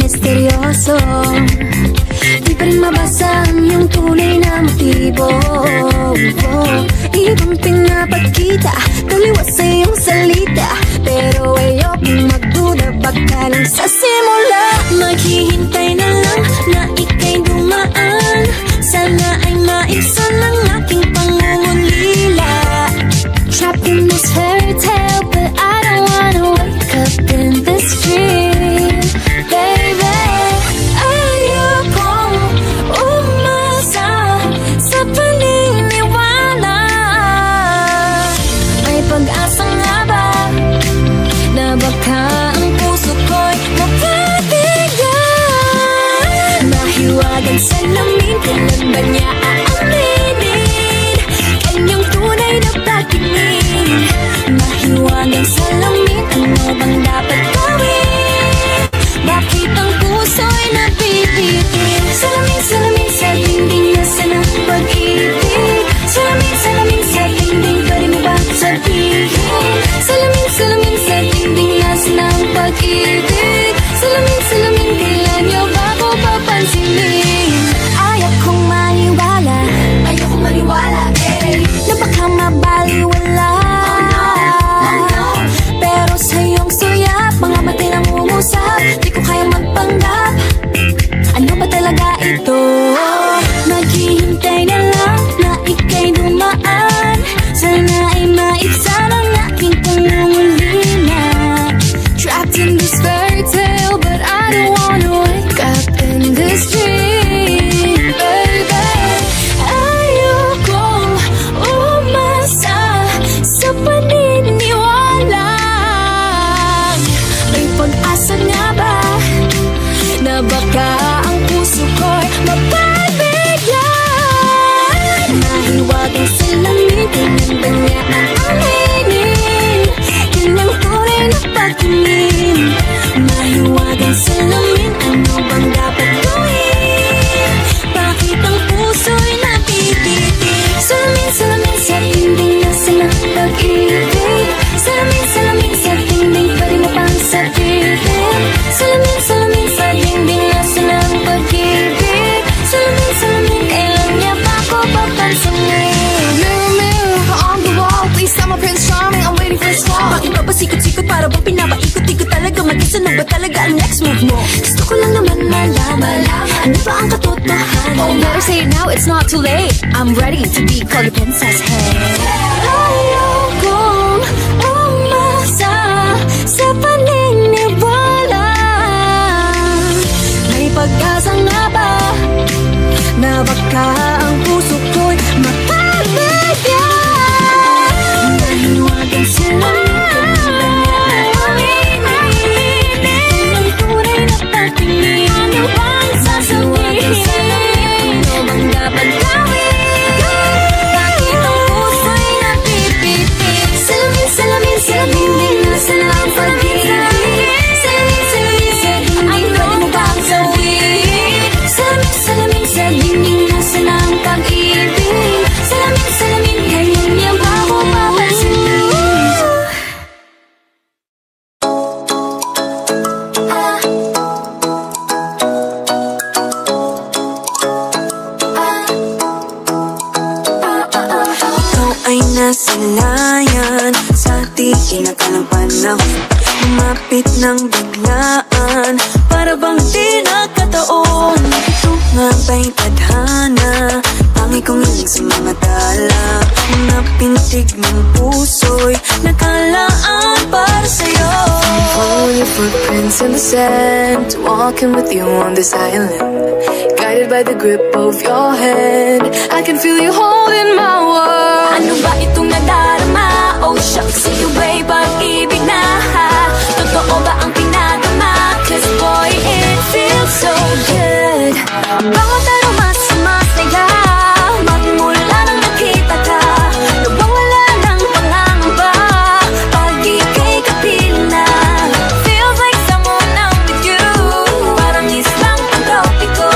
Misteryoso, di pa rin mabasa ang iyong tunay na motibo. Ibang pinapagkita, taliwas sa iyong salita, pero ayokong magduda, baka lang sa simula. Maghihintay na lang na ika'y dumaan, sana ay maibsan ang aking pangungulila. Trapped in this fairy tale, but I don't wanna wake up in this dream. Mahiwagang salamin, kailan ba niya aaminin kanyang tunay na pagtingin? Mahiwagang salamin, ano bang dapat gawin? Bakit ang puso'y napipitin? Salamin, salamin sa dingding, nasa ng pag-ibig. Salamin, salamin sa dingding, pwede mo ba sabihin? Salamin, salamin sa dingding, nasa ng pag-ibig. Salamin, salamin, kailan niyo ba ako papansinin? Ayokong maniwala, na baka mabaliwala. Pero sa iyong suyap, mga mati lang umusap, di ko kaya magpanggap. Ano ba talaga ito? Maghihintay na lang na ika'y dumaan, sana ay maibsan ang aking pangungulina. Trapped in this fairy tale, but I don't wanna wake up in this dream, baby. Ayokong umasa sa paniniwala. May pag-asa nga ba na baka ang puso ko'y mapabigyan? Mahiwagang salamin, kailan ba niya aaminin kanyang tunay na pagtingin? Mahiwagang salamin, ano bang dapat gawin? Bakit ang puso'y napipitin? Salamin, salamin sa dingding, nasa ng pag-ibig. Salamin, salamin sa dingding, pwede mo pang sabihin? Salamin, salamin sa dingding, nasa ng pag-ibig. Salamin, salamin, kailan niya ba ako papansinin? Mirror, mirror on the wall, please tell my Prince Charming I'm waiting for his call. Bakit ba pasikot-sikot, para bang pinapaikot-ikot talaga? Mag-isa na ba talaga ang next move mo? Gusto ko lang naman malaman, ano ba ang katotohanan? Oh, better say it now, it's not too late. I'm ready to be called a princess, hey. Ayokong umasa sa paniniwala. May pag-asa nga ba na baka ang puso ko'y mapabigyan? Mahiwagang salamin, kailan ba niya aaminin kanyang tunay na pagtingin? Ano bang sasabihin? Ano bang dapat gawin? Bakit ang puso'y napipitin? Salamin, salamin sa dingding, nasa ng pag-ibig. Salamin, salamin sa dingding, pwede mo bang sabihin? Salamin, salamin sa dingding, nasa ng pag-ibig. Salamin, salamin, kailan niya ba ako papansinin? Ikaw ay nasilayan sa di inakalang panahon, lumapit ng biglaan, para bang di nagkataon. Ito nga ba'y tadhana, tangi kong hiling sa mga tala, mga pintig ng puso'y nakalaan para sa'yo. Following your footprints in the sand, walking with you on this island, guided by the grip of your hand, I can feel you holding my world. Ano ba itong nadarama? Oh shucks, sa'yo ba'y pag-ibig na? Totoo ba ang pinagama? Cause boy, it feels so good. Bawat aroma sumasaya, magmula nang nakita ka, nawawala ng pangangamba pag ika'y kapiling na. Feels like someone I'm with you, parang islang pantropiko.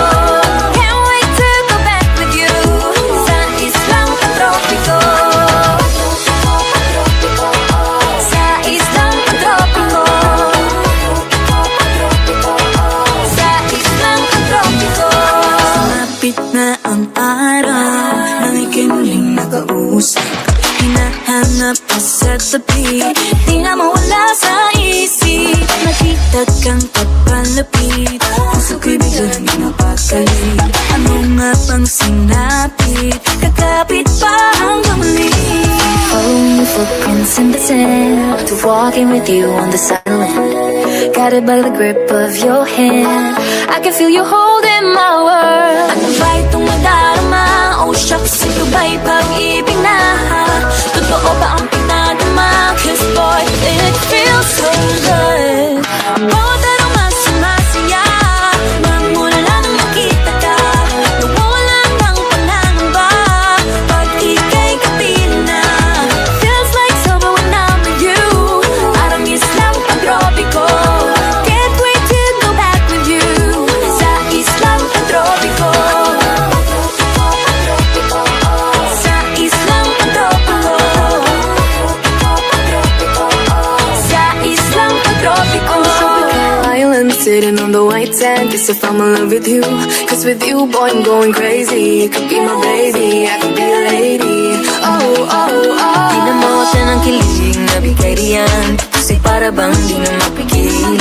Can't wait to go back with you sa islang pantropiko. araw nang ika'y muling nakausap. Hinahanap ka sa tabi, di na mawala sa isip. Nakita kang papalapit, puso ko'y biglang ginapakalit. Ano nga bang sinapit, kakapit pa hanggang muli. Following your footprints in the sand, to walking with you on the silent, guided by the grip of your hand. I can feel you holding my world. Ano ba itong nadarama? Oh shucks, ito ba'y pag-ibig na? Totoo ba ang pinadama? Cause boy, it feels so good. Bawat araw mas sumasaya, magmula lang nang makita ka. Nawawala ng panangamba pag ika'y kapiling na. Feels like summer when I'm with you. Parang islang pagtropiko. Can't wait to go back with you. Sa islang pagtropiko. Sa islang pagtropiko. Sa islang pagtropiko. Island sitting on the white sand, guess if I'm in love with you. Cause with you, boy, I'm going crazy. You could be my baby, I could be a lady. Oh, oh, oh. Di na mawala ng kilig na bigay riyan, kasi para bang di na mapigil.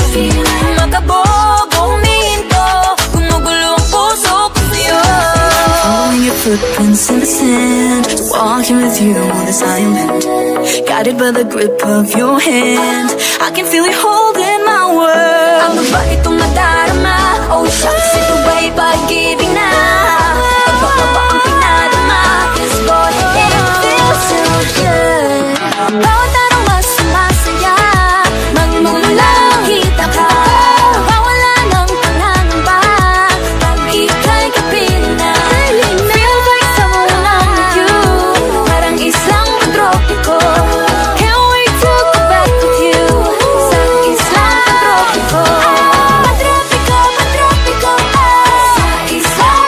Makabog o huminto, gumugulo ang puso ko sa'yo. Following your footprints in the sand, walking with you on this island, guided by the grip of your hand. I can feel you holding my world. Ano ba itong nadarama? Oh shucks, ito ba'y pag-ibig na? Ano ba ang pinadama? Cause boy, it feels so good. Bawat araw mas sumasaya, magmula lang makita ka. Nawawala ng pangangamba pag ika'y kapiling na. Feels like summer when I'm with you. Parang islang pagtropiko. Can't wait to go back with you. Sa islang pagtropiko. Pagtropiko, pagtropiko. Sa islang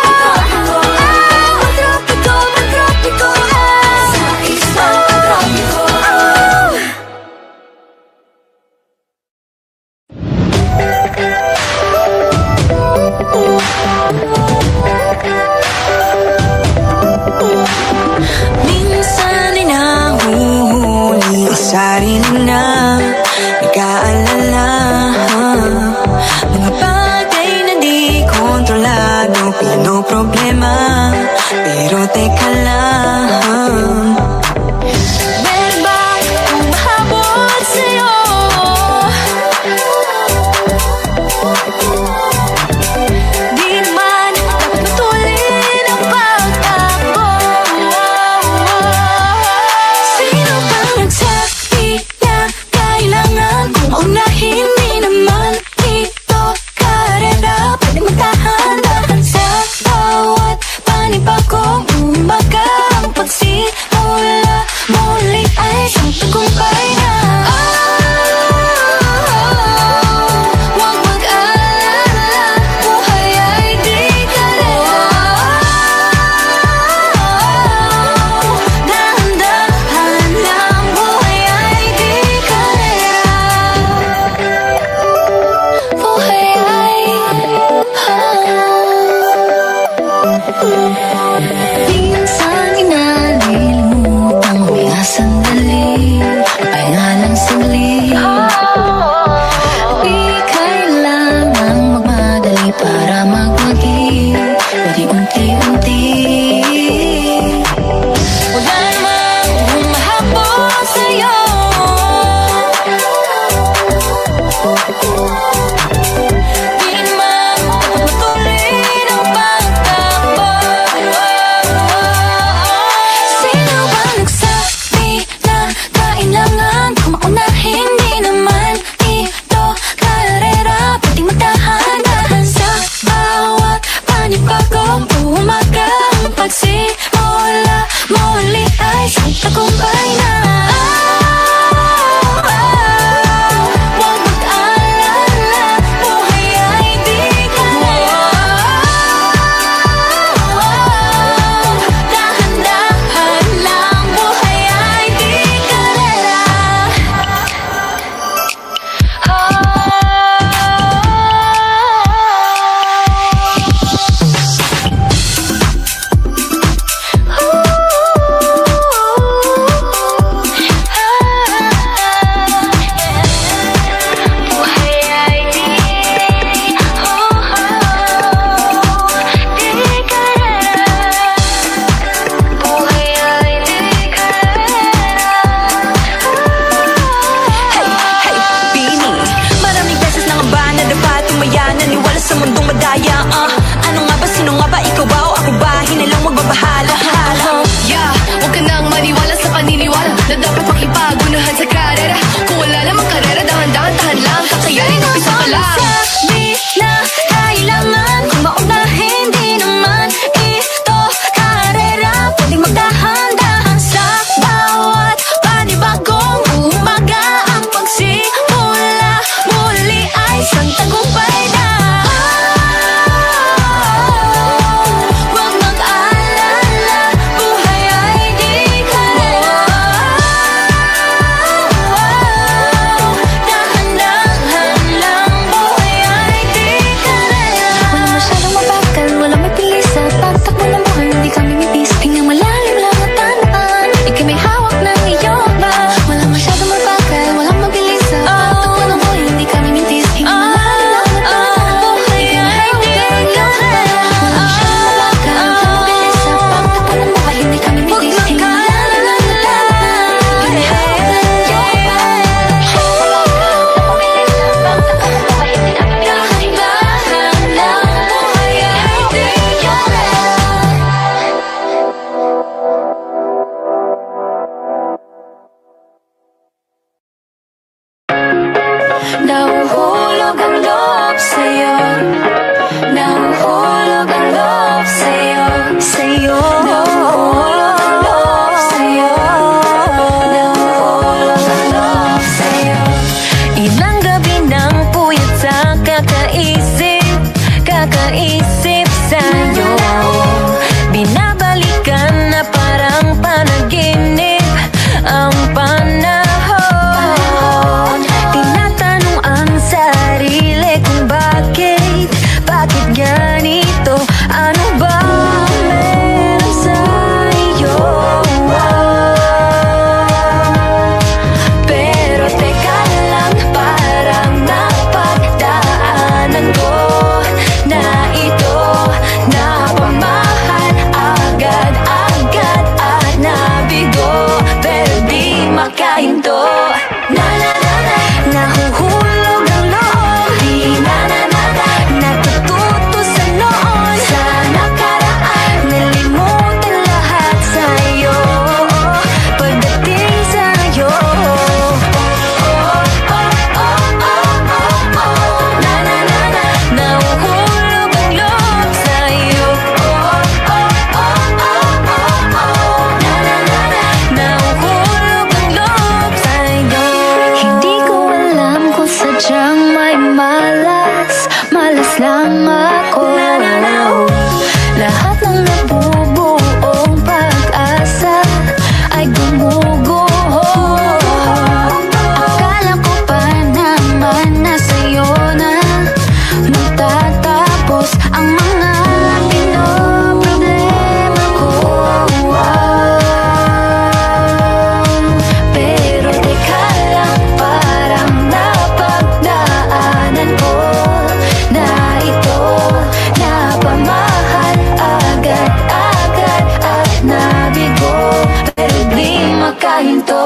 nabigo, pero di makahinto.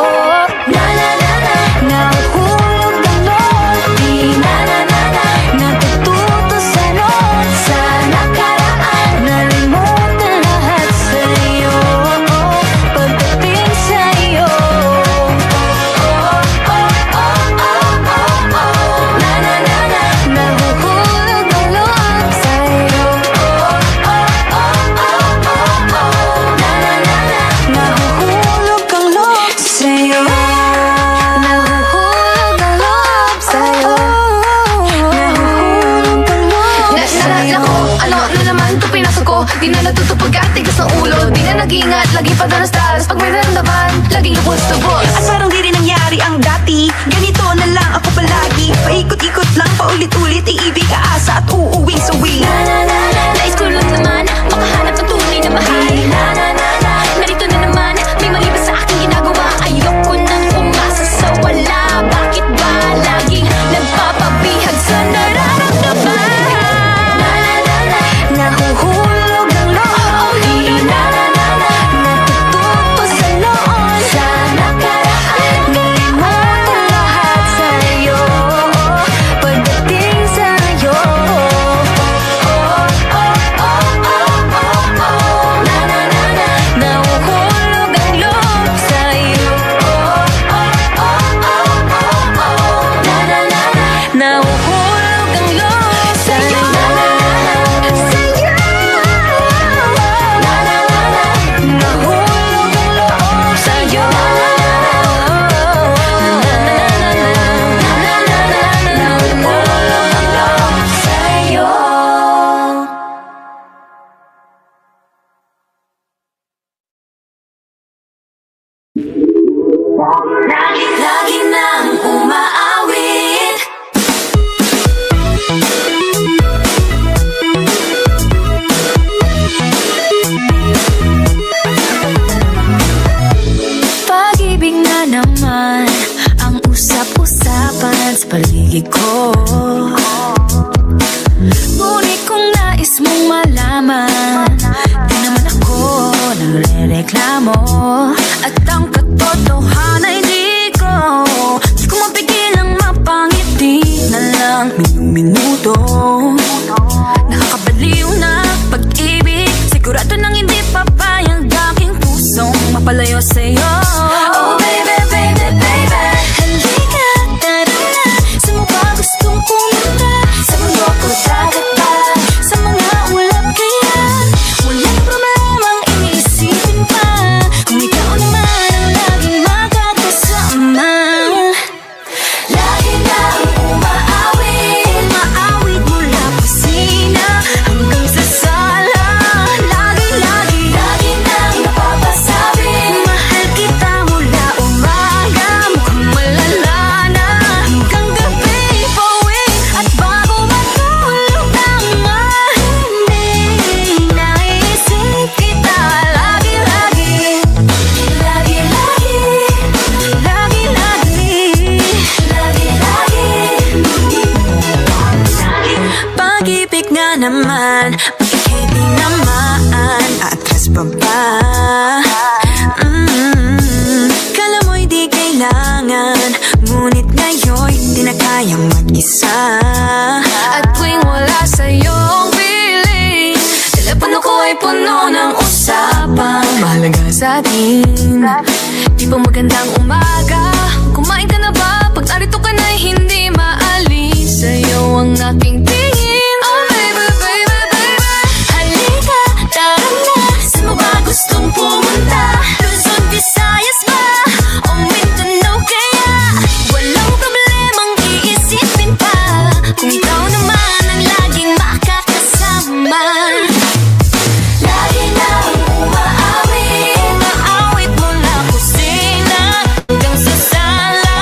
Na na na na, nahuhulog ang loob. Di na na na na, natututo sa noon. Sa nakaraan, nalimutan lahat sa'yo. Pagdating sa'yo, na na na na, nahuhulog ang loob sa'yo. Na na na na, nahuhulog ang loob sa'yo. Nahuhulog ang loob sa'yo. Nahuhulog ang loob sa'yo. Ano na naman ito pinasok ko? Di na natutupag katigas ng ulo. Di na nag-iingat, lagi pa danas-danas. Pag may naramdaman, laging lubos-lubos. At parang di rin nangyari ang dati. Ganito na lang ako palagi. Paikot-ikot lang, paulit-ulit. Iibig, aasa at uuwing sawi. Na na na na, nais ko lang naman makahanap ng tunay na mahal. Na na na na, narito na naman, may mali ba sa aking ginagawa? Ayoko nang umasa sa wala. Bakit ba laging nagpapabihag sa nararamdaman? Na na na na, nahuhulog ang loob. Di na na na na, natututo sa noon. Sa nakaraan, nalimutan lahat sa'yo. Pagdating sa'yo, na na na na, nahuhulog ang loob sa'yo. Na na na na, nahuhulog ang loob sa'yo. Sa'yo. Na na na na, nahuhulog ang loob sa'yo. Na na na na, nahuhulog ang loob sa'yo. Lagi nang umaawit. Pag-ibig na naman ang usap-usapan sa paligid ko. Ngunit kung nais mong malaman, di naman ako nagre-reklamo. At ang katotohanan ay di ko mapigilang mapangiti na lang minuto. Nakakabaliw na pag-ibig, sigurado nang hindi papayag aking pusong mapalayo sa'yo. Oh baby, baby, baby, halika, tara na. Saan mo ba gustong pumunta? Sa mundo ko dagat ba? Sa mga ulap kaya? Walang problemang iniisipin pa, kung ikaw naman ang laging makakasama. Lagi nang umaawit, umaawit mula kusina hanggang sa sala. Lagi-lagi, lagi nang napapasabi, mahal kita mula umaga, mukhang malala na hanggang gabi. Pauwi at bago matulog nang mahimbing, naisip kita lagi-lagi. Lagi-lagi, lagi-lagi, lagi-lagi. Pag-ibig nga naman, bakit di naman atras pa ba? Kala mo'y di kailangan, ngunit ngayon'y di na kayang mag-isa. At tuwing wala sa'yong piling, telepono ko ay puno ng usapang mahalaga sa'tin. Di ba magandang umaga? Kumain ka na ba? Pag narito ka na'y hindi maalis sa'yo ang aking tingin. Oh baby, baby, baby, halika, tara na. Saan mo ba gustong pumunta? Luzon, Visayas ba? O Mindanao kaya? Walang problemang iisipin pa, kung ikaw naman ang laging makakasama. Lagi nang umaawit, umaawit mula kusina hanggang sa sala.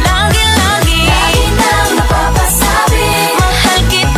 Lagi-lagi, lagi nang napapasabi, mahal kita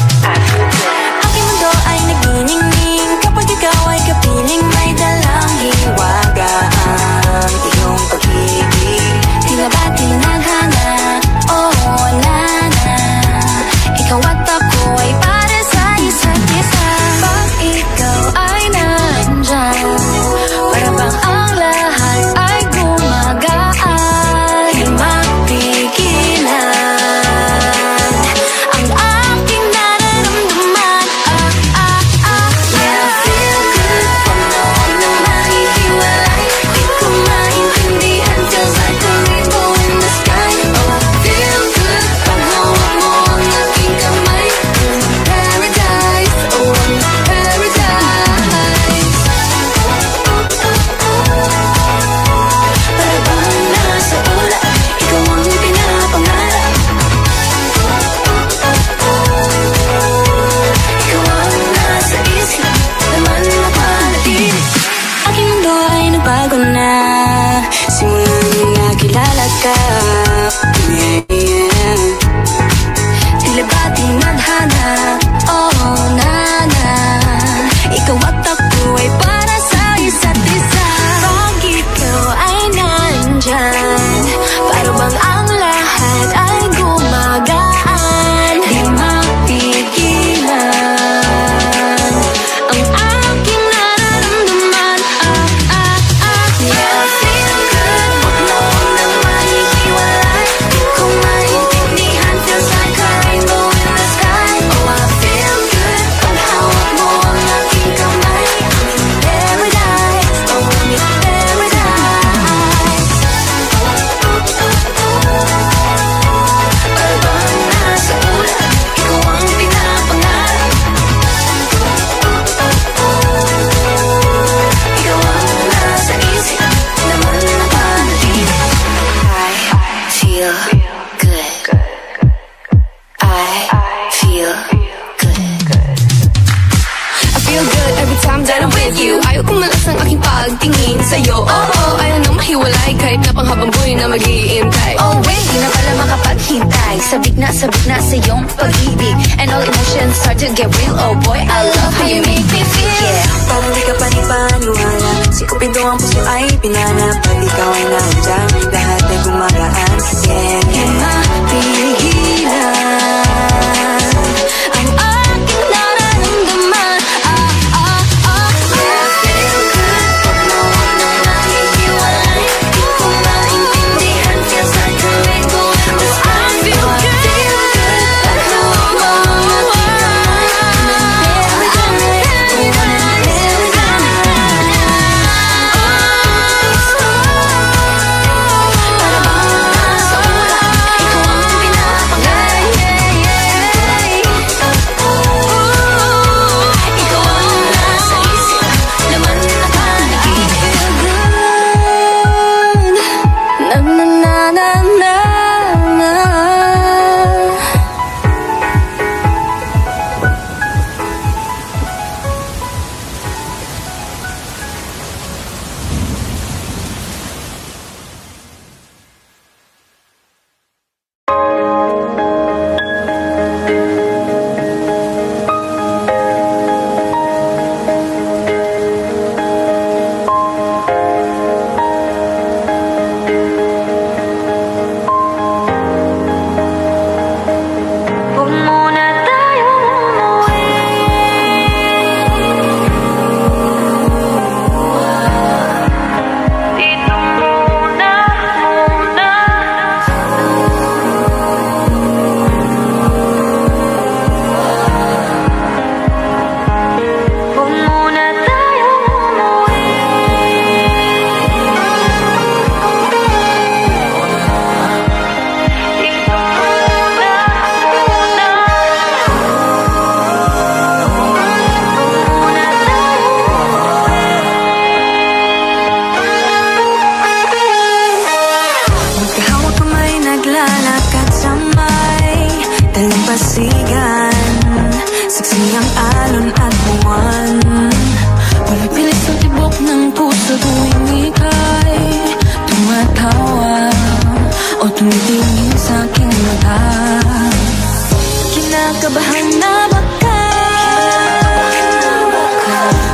Aking mundo ay nagniningning kapag ikaw ay kapiling may dalang hiwaga ang iyong pag-ibig. Tila ba tinaghana? Oo, nana. Ikaw at ako ay para sa isa't isa. Pag ikaw ay nandyan, para bang ang lahat ay gumagaan. Di mapigilan ang aking nararamdaman. Yeah, I feel good. Pag noon na mahihiwalay, di ko maintindihan. Feels like a rainbow in the sky. Oh, I feel good. Pag hawak mo ang aking kamay, paradise, oh, paradise. Para bang nasa ulap, ikaw ang pinapangarap. Ikaw ang nasa isip, laman na panaginip. Aking mundo ay nagbago na simula nung nakilala ka. Yeah, yeah. Tila ba tinadhana? Oh, nana. Ikaw at ako ay para sa isa't isa. Pag ikaw ay nandyan, para bang ang lahat ay gumagaan. Di mapigilan ang aking nararamdaman. Yeah, I feel good. Pag noon na mahihiwalay, di ko maintindihan. Feels like a rainbow in the sky. Oh, I feel good. Pag hawak mo ang aking kamay, I'm in paradise. Oh, I'm in paradise. Para bang nasa ulap, ikaw ang pinapangarap. Ikaw ang nasa isip, laman na panaginip. I feel good. I feel good. I feel good every time that I'm with you. Ayaw kumalas ang aking pagtingin sa'yo. Oo, ayaw nang mahiwalay kahit na panghabang buhay na mag-iintay. Oh wait, di na pala makapaghintay. Sabik na sa iyong pag-ibig, and all emotions start to get real. Oh boy, I love how you make me feel. Yeah. Parang di ka panipaniwala, si Cupido ang puso ay pinanap. Pag ikaw ay nandyan, lahat ay gumagaan. Yeah, Di mapigilan ang aking nararamdaman. yeah, I feel good. Pag noon na nahihiwalay, di ko maintindihan. Feels like a rainbow in the sky. I feel Oh, I good. feel good. Pag hawak mo ang aking kamay, I'm in paradise. Oh, I'm in Para bang nasa ulap, ikaw ang pinapangarap. Ikaw ang nasa isip, laman na panaginip. Na na na na na na. Huwag muna tayong umuwi. Dito muna. Huwag muna tayong umuwi. Dito muna. Magkahawak kamay, naglalakad sa may dalampasigan. Saksi ang alon at buwan. Pumipilis ang tibok ng puso tuwing ika'y tumatawa. tumitingin sa aking mata. Kinakabahan na ba ka?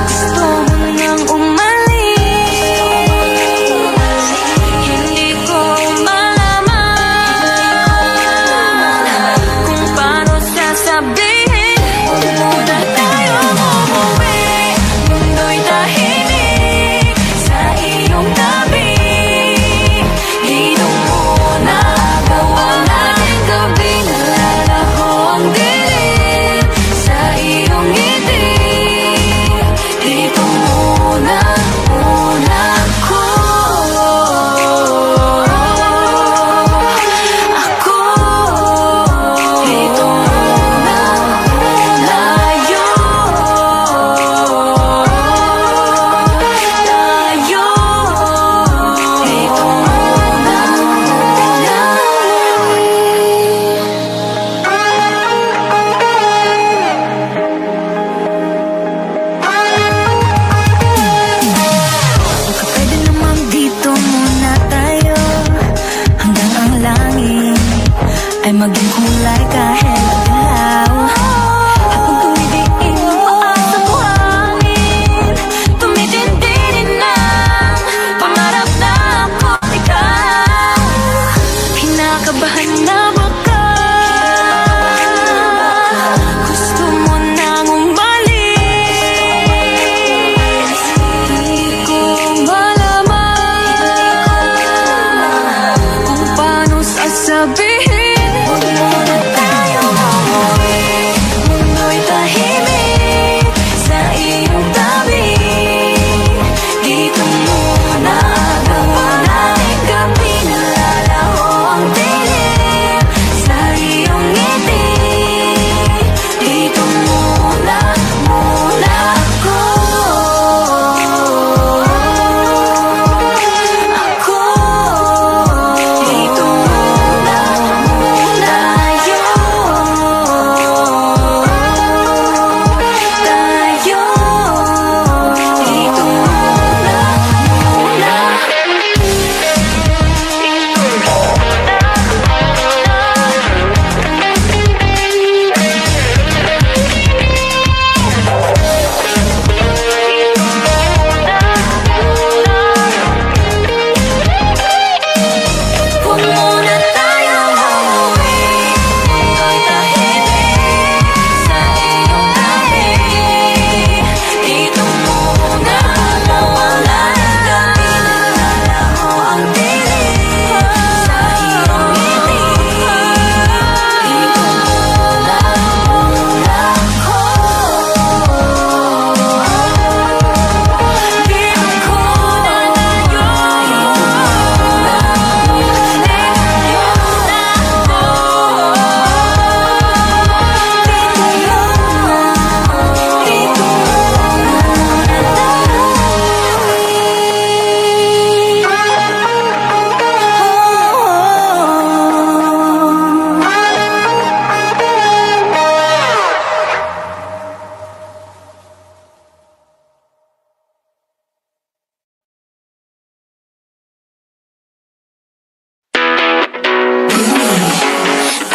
Gusto mo nang umalis, hindi ko malaman kung paano sasabihin. Huwag muna tayo umuwi, mundo'y tahimik sa iyong tabi. Dito muna gawa natin gabi, nalalaho ang dilim sa iyong ngiti. Dito muna, muna ako. Dito muna, tayo. Dito muna, baka pwede naman dito muna tayo, hanggang ang langit ay maging kulay kahit madilaw. Habang tumidiin ang paa sa buhangin, tumitindi ng pangarap na ako ikaw. Kinakabahan na ba ka? Gusto mo nang umalis, hindi ko malaman kung paano sasabihin. Huwag muna tayo umuwi, mundo'y tahimik sa iyong tabi. Dito muna gawa natin gabi, nalalaho ang dilim sa iyong ngiti. Dito muna, muna ako. Dito muna, muna tayo. Tayo. Dito muna, muna. Huwag muna tayo umuwi, mundo'y tahimik sa iyong tabi. Dito muna gawa natin gabi, nalalaho ang dilim sa iyong ngiti. Dito muna, muna ako. Dito ko na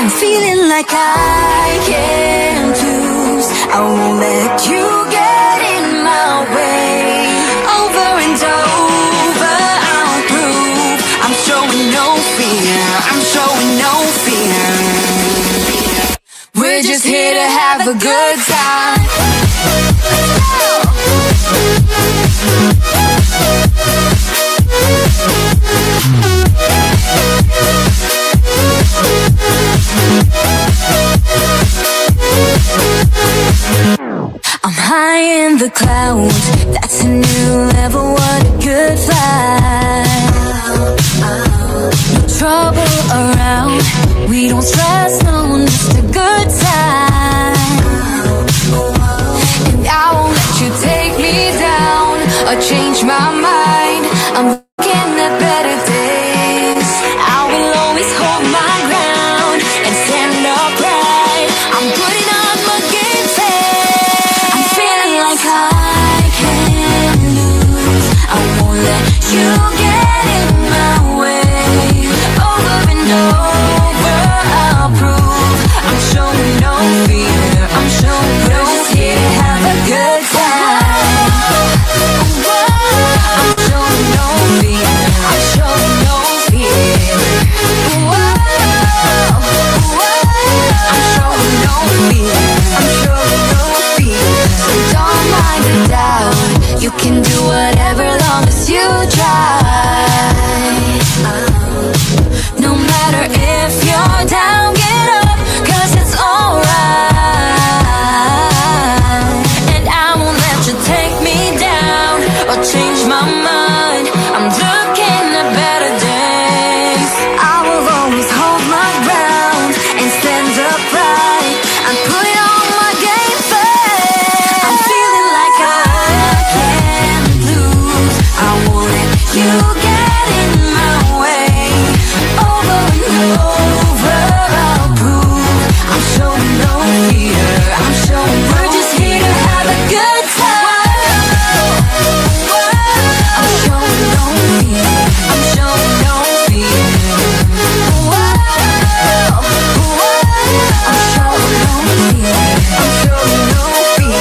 I'm feeling like I can't lose. I won't let you get in my way. Over and over, I'll prove I'm showing no fear. I'm showing no fear. We're just here to have a good time. I'm high in the clouds, that's a new level, what a good flight. No trouble around, we don't stress, no, just a good time. And I won't let you take me down or change my mind. I'm looking at better days. I will always hold my ground and stand upright. I'm putting on my game face. I'm feeling like I can't lose. I won't let you get in my way. Over and over. whatever, long as you try. No matter if you're down, get up, 'cause it's alright. And I won't let you take me down or change my mind. I'm looking at better days. I will always hold my ground and stand upright and put on my game face. I'm feeling like I can't lose. I won't let you get in my way. Over and over I'll prove I'm showing no fear. I'm showing we're just here to have a good time. I'm showing no fear. I'm showing no fear. I'm showing no fear. I'm showing no fear.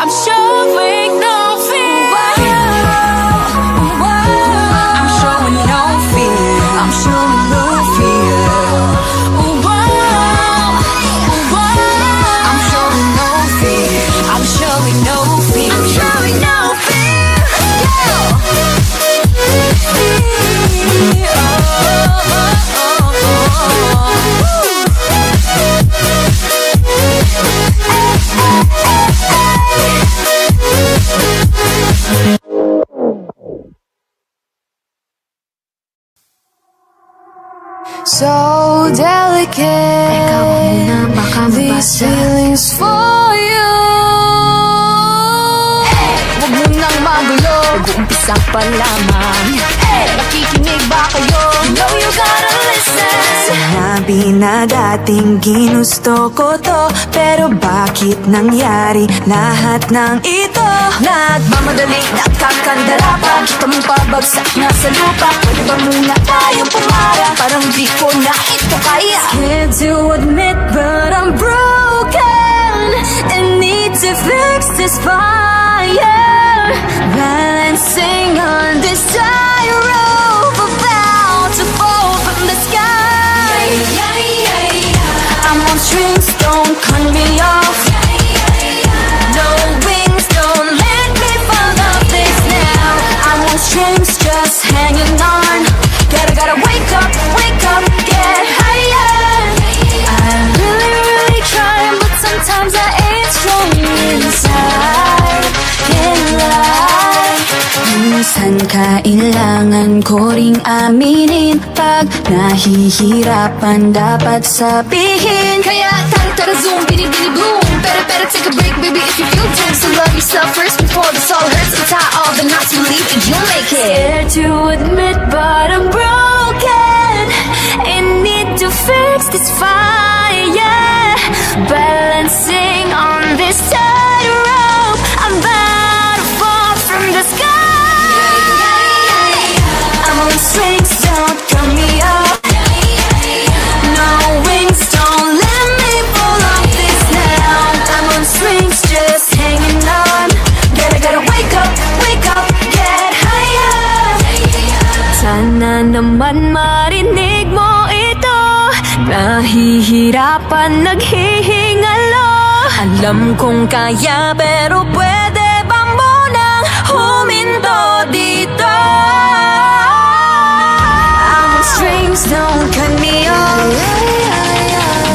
I'm showing no fear. I'm showing no fear. I'm showing no fear. I'm showing no fear. I'm showing no fear. I'm showing no fear. So delicate, these feelings for you. Huwag mo nang magulo, mag-uumpisa pa lamang. Nakikinig ba kayo? You know you gotta listen. Sinabi na dating ginusto ko to, pero bakit nangyari lahat ng ito? Nagmamadali, nakakandala pa. Kita mong pabagsak na sa lupa. Pwede ba muna tayong pumara? Parang di ko na ito kaya. Scared to admit, but I'm broken and need to fix this fire. Balancing on this tightrope, about to fall from the sky. I'm on strings, don't cut me off. No wings, don't let me fall off this now. I'm on strings, just hanging on. Gotta wake up, get higher. I'm really trying, but sometimes I ain't strong inside. Can't lie. Minsan kailangan ko ring aminin, pag nahihirapan dapat sabihin. Kaya tara zoom, bini boom. Better take a break, baby, if you feel doom. So love yourself first before this all hurts. And tie all the knots, believe that you'll make it. Scared to admit, but I'm broken and need to fix this fire. Balancing on this tightrope, I'm about to fall from the sky. I'm on strings, don't cut me up. No wings, don't let me fall off this now. I'm on strings, just hanging on. Gotta wake up, get higher. Sana naman marinig mo ito. Nahihirapan, naghihingalo. Alam kong kaya, pero pwede ba munang huminto dito? I'm on strings, don't cut me off.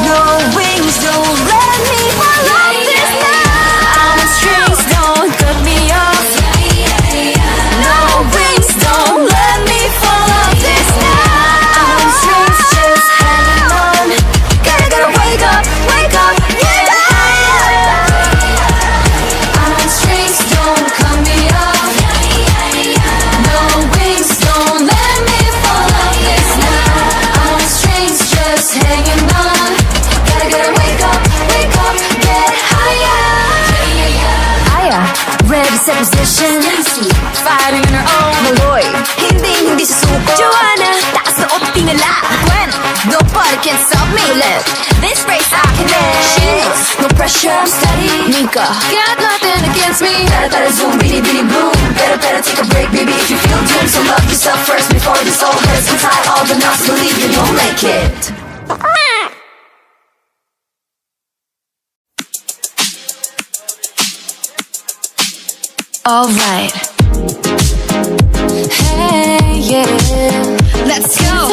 No wings, don't let me fall off this now. I'm on strings, don't cut me off. No wings, don't let me fall off this now. I'm on strings, just hanging on. Gotta wake up, get higher. I'm on strings, don't cut me off. No wings, don't let me fall off this now. I'm on strings, just hanging on. Gotta wake up, get higher. Aya, ready, set position. Fighting on her own. Maloy, hindi susuko. Joanna, taas na o tingala. Gwen, nobody can stop me. This race I can end. She knows, no pressure, I'm steady. Nika, got nothing stand against me. Better zoom, bitty bitty boom. Better take a break, baby, if you feel doomed. So love yourself first before this all hurts. Untie all the knots, believe you don't make it. Alright. Hey, yeah. Let's go.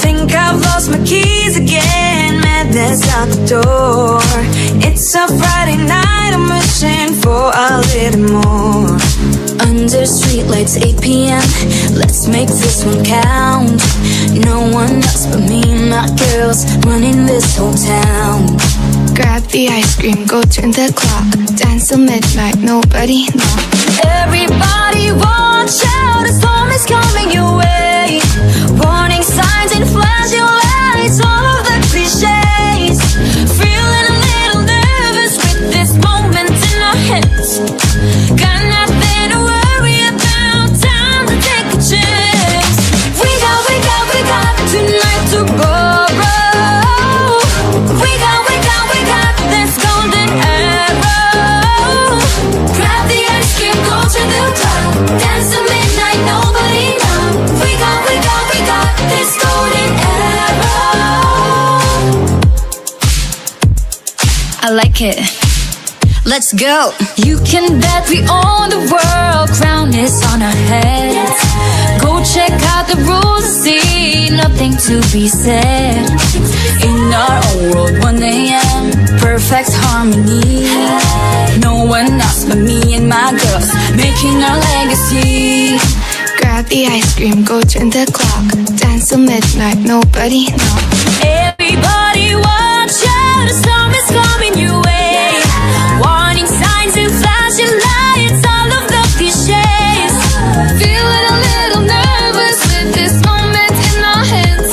Think I've lost my keys again. Madness out the door. It's a Friday night, I'm wishing for a little more. Under streetlights, 8 p.m. Let's make this one count. No one else but me and my girls running this whole town. Grab the ice cream, go turn the clock. Dance till midnight, nobody know. Everybody watch out, a storm is coming your way. Warning signs and flashing lights, all of the cliches. Feeling a little nervous with this moment in our heads. Got nothing to worry about, time to take a chance. We got tonight to borrow. We got this golden arrow. Grab the ice cream, go to the club. Dance till midnight, nobody know. We got this golden arrow. I like it. Let's go. You can bet we own the world. Crown is on our heads. Go check out the rules and see nothing to be said. In our own world, 1 a.m. perfect harmony. No one else but me and my girls making our legacy. Grab the ice cream, go turn the clock. Dance till midnight, nobody know. Everybody watch out, a storm is coming your way. Warning signs and flashing lights, all of the cliches. Feeling a little nervous with this moment in our heads.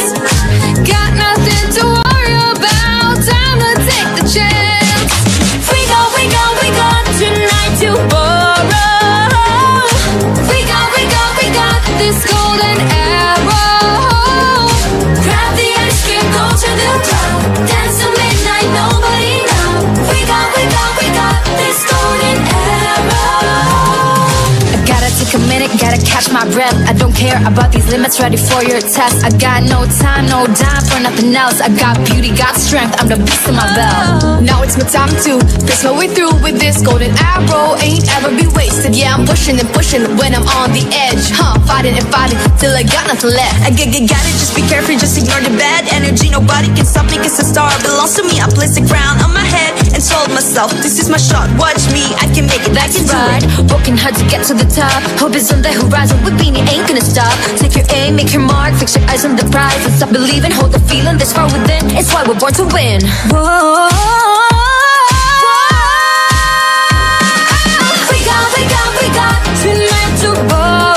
Got nothing to worry about, time to take the chance. We got tonight to borrow. We got this golden arrow. Grab the ice cream, go to the club. Dance till midnight, nobody know. We got this golden arrow. I gotta take a minute, gotta catch my breath. I don't care about these limits, ready for your test. I got no time, no dime for nothing else. I got beauty, got strength, I'm the beast in my belt. Now it's my time to press my way through with this golden arrow. Ain't ever be wasted, yeah, I'm pushing and pushing when I'm on the edge. Fighting and fighting till I got nothing left. I got it, just be careful, just ignore the bad energy. Nobody can stop me, cause the star belongs to me. I placed a crown on my head and told myself, this is my shot, watch me, I can make it, I can do Right, it. working hard to get to the top. Hope is on the horizon, with Beanie ain't gonna stop. Take your aim, make your mark, fix your eyes on the prize. And stop believing, hold the feeling this far within. It's why we're born to win. Whoa. We got tonight to borrow.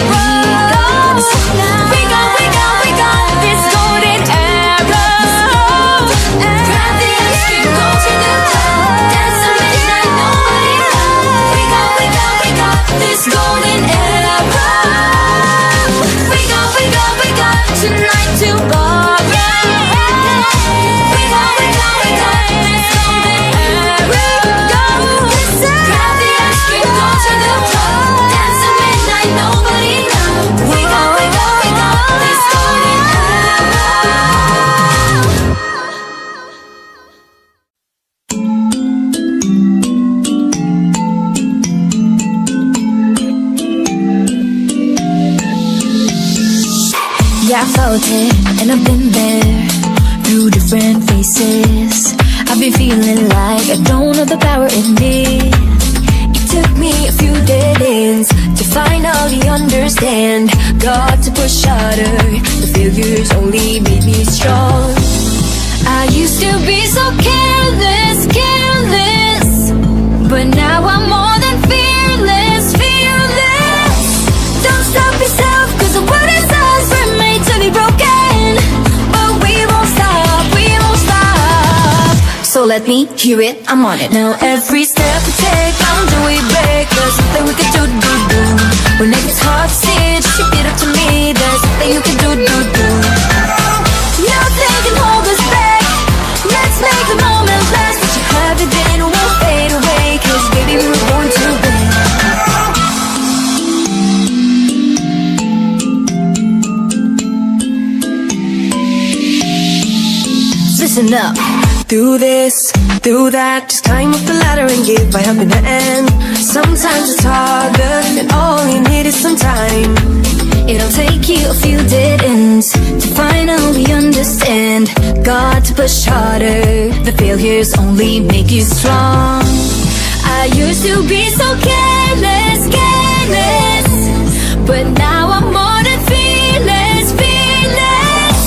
We got this golden arrow. Grab the ice cream, go to the club. Dance till midnight, nobody know. We got this golden arrow. We got tonight to borrow. We got this golden arrow. Grab the ice cream, go to the club. Dance till midnight, nobody know. We got this golden arrow. Yeah, I felt it, and I've been there through different faces. I've been feeling like I don't have the power in me. It took me a few dead ends to finally understand. Got to push harder, the failures only made me strong. I used to be so careless, but now I'm more than fearless. Don't stop yourself, cause the world is ours, we're made to be broken. But we won't stop. So let me hear it, I'm on it. Now every step we take, until we break, there's something we can do. When it gets hard to see, just keep it up to me. There's something you can do. Nothing can hold us back. Let's make the most. listen up. Do this, do that, just climb up the ladder and give a helping hand. Sometimes it's harder, and all you need is some time. It'll take you a few dead ends to finally understand. Got to push harder, the failures only make you strong. I used to be so careless, careless, but now I'm more than fearless, fearless.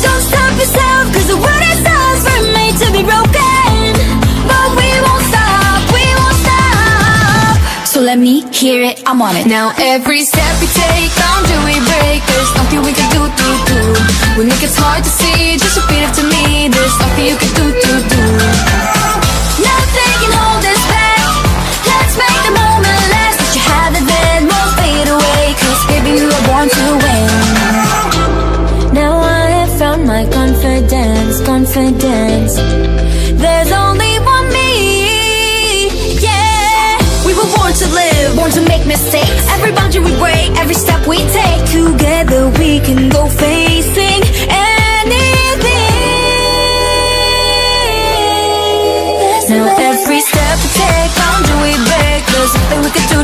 Don't stop yourself, cause the world itself were made to be broken. But we won't stop, we won't stop. So let me hear it, I'm on it. Now every step we take, do we break? There's nothing we can do. When it gets hard to see, just repeat it to me. There's nothing you can do. Nothing can hold us back. Let's make the moment last. Let you have it, then won't fade away. Cause baby, we were born to win. Now I have found my confidence, confidence. There's only one me, yeah. We were born to live, Born to make mistakes. every boundary we break, every step we take. Together we can go facing anything. Now every step we take, boundary we break. There's nothing we can do.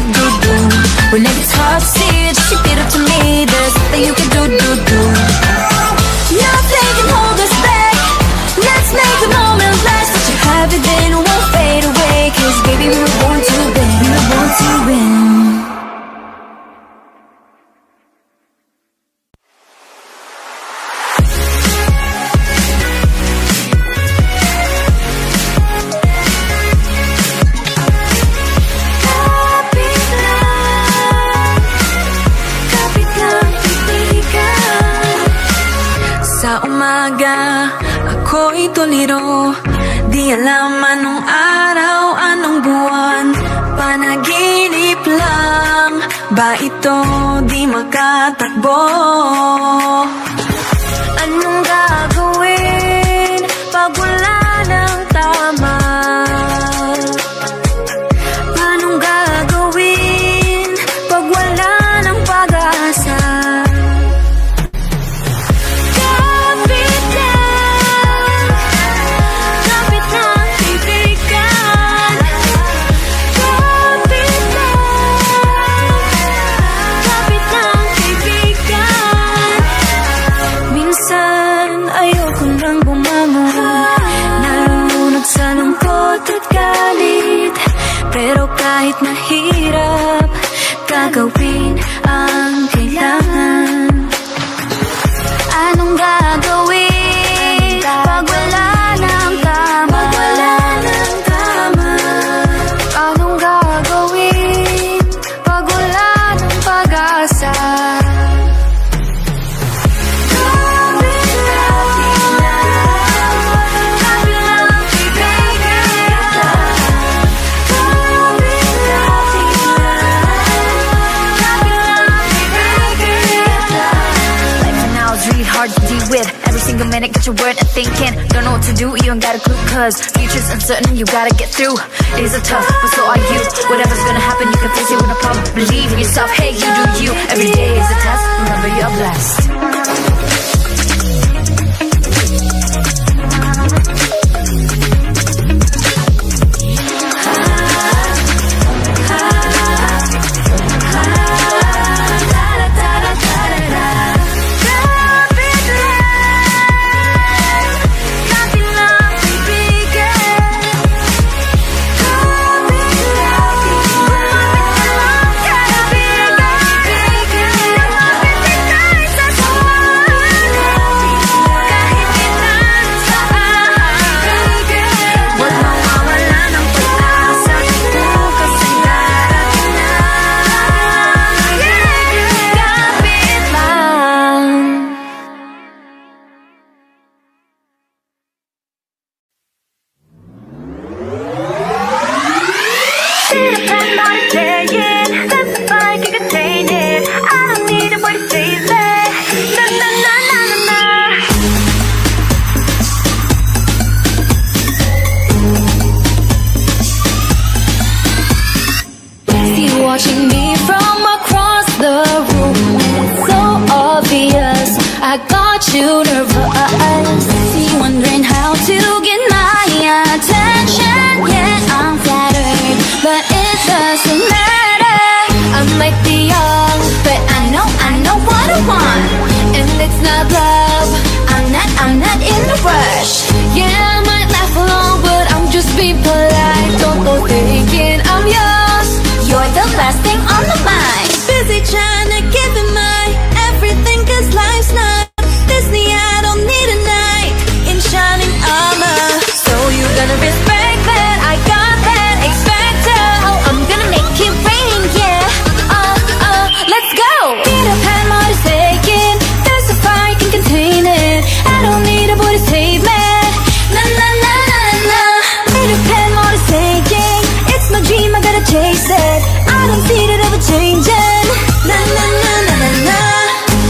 When it gets hard to see, just repeat it to me. There's nothing you can do. Nothing can hold us back. Let's make the moment last. Let you have it, then it won't fade away. Cause baby, we were born to win. We were born to win. Sa umaga, ako'y tuliro. Di alam anong araw, anong buwan. Panaginip lang ba ito, di makatakbo? Anong gagawin pag wala ng tama? Anong gagawin pag wala ng pag-asa? Pero kahit mahirap, gagawin ang kailangan. Anong gagawin pag wala ng tama? Anong gagawin pag wala ng pag-asa? Hard to deal with. Every single minute, get your word and thinking. Don't know what to do, you ain't got a clue. Cause future's uncertain, you gotta get through. It is a tough, but so are you. Whatever's gonna happen, you can face it with no problem. Believe in yourself, hey, you do you. Every day is a test, remember you're blessed. Watching me from across the room, it's so obvious I got you nervous. See, wondering how to doesn't matter. I might be young, but I know what I want. And it's not love, I'm not in a rush. Yeah, I might laugh along, but I'm just being polite. Don't go thinking I'm yours, you're the last thing on the mind. Busy trying to give him my everything, cause life's not Disney. I don't need a knight in shining armor. So you gonna respect that, I got that, expect that. Oh, I'm gonna make it rain, yeah. Let's go. Peter Pan motorcycle, there's a fire, can contain it. I don't need a boy to save me. Na na na na na. Peter Pan motorcycle, it's my dream, I gotta chase it. I don't see it ever changing. Na na na na na na.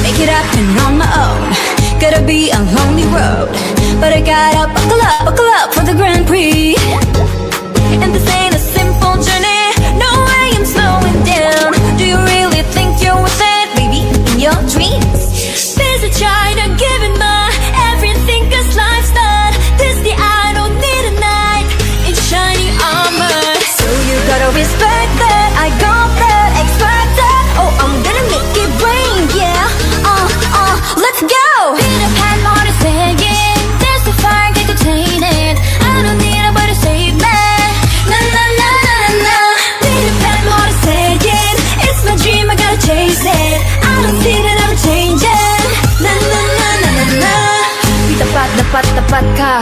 Make it happen on my own. Gotta be a lonely road, but I gotta buckle up for the Grand Prix. And this ain't a simple journey, no way I'm slowing down. Do you really think you're worth it, baby, in your dreams? Busy trying to give it my everything, cause life's not Disney. I don't need a knight in shiny armor. So you gotta respect that, I got that, expect that. Oh, I'm gonna make it rain, yeah. Let's go. Peter Pan motorcycle, there's a fire, can contain it. I don't need a boy to save me. Na na na na na. Peter Pan motorcycle, it's my dream, I gotta chase it. I don't see it ever changing. Na na na na na na. Di tapat ka,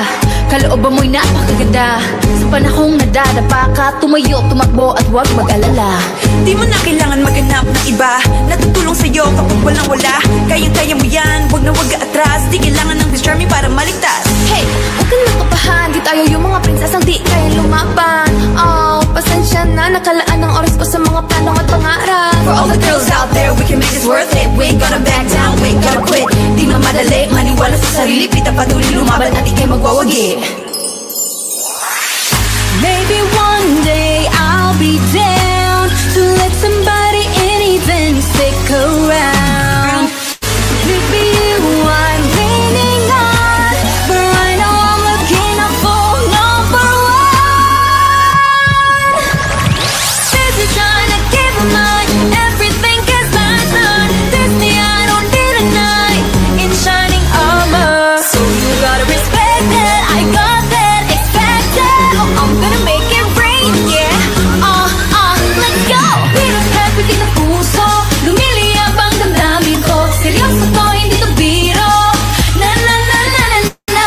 kalooban mo'y napakaganda. Sa panahong nadadapa ka, tumayo, tumakbo at huwag mag-alala. Di mo na kailangan maghanap ng iba na tutulong sa'yo kapag walang wala. Kayang-kaya mo yan, wag na wag atras. Di kailangan ng charming para maligtas. Hey, huwag kang nakapahan, di tayo yung mga prinsesang di kaya lumaban. Oh, pasensya na, nakalaan ng oras ko sa mga plano at pangarap. For all the girls out there, we can make this worth it. We ain't gonna back down, we ain't gonna quit. Di mamadali, maniwala sa sarili. Pita patuloy lumaban at di kayo magwawagi. Maybe one day I'll be down to let somebody in, even stick around. Maybe you I'm leaning on, but right now I'm looking out for number one. Busy trying to give my everything, cause life's not Disney. I don't need a knight in shining armor. So you gotta respect that, I got that, expect that. Oh, I'm gonna make it rain, yeah. Let's go. Peter Pan, pitik ng puso, lumiliyab ang damdamin ko. Seryoso to, hindi to biro. Na na na na na na.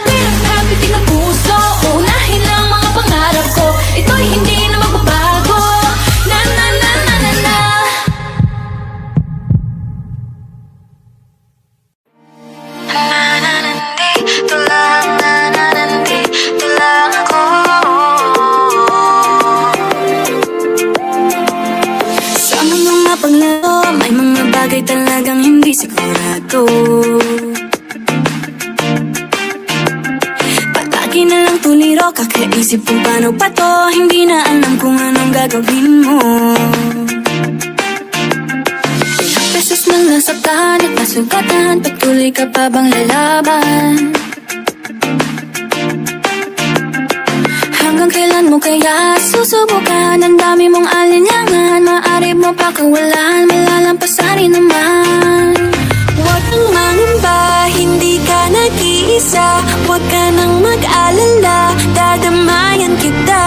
Peter Pan, pitik ng puso, unahin lang mga pangarap ko. Ito'y hindi na magbabago. Na na na na na na. Nandito lang, nandito lang ako. Sa mga mapaglaro, may mga bagay talagang hindi sigurado. Palagi na lang tuliro, kakaisip kung paano pa to. Hindi na alam kung anong gagawin mo. Ilang beses nang nasaktan at nasugatan, patuloy ka pa bang lalaban? Hanggang kailan mo kaya susubukan? Ang dami mong alinlangan, maaari mo pa kawalan, malalampasan rin naman. Huwag kang mangamba, hindi ka nag-iisa. Huwag ka nang mag-alala, dadamayan kita.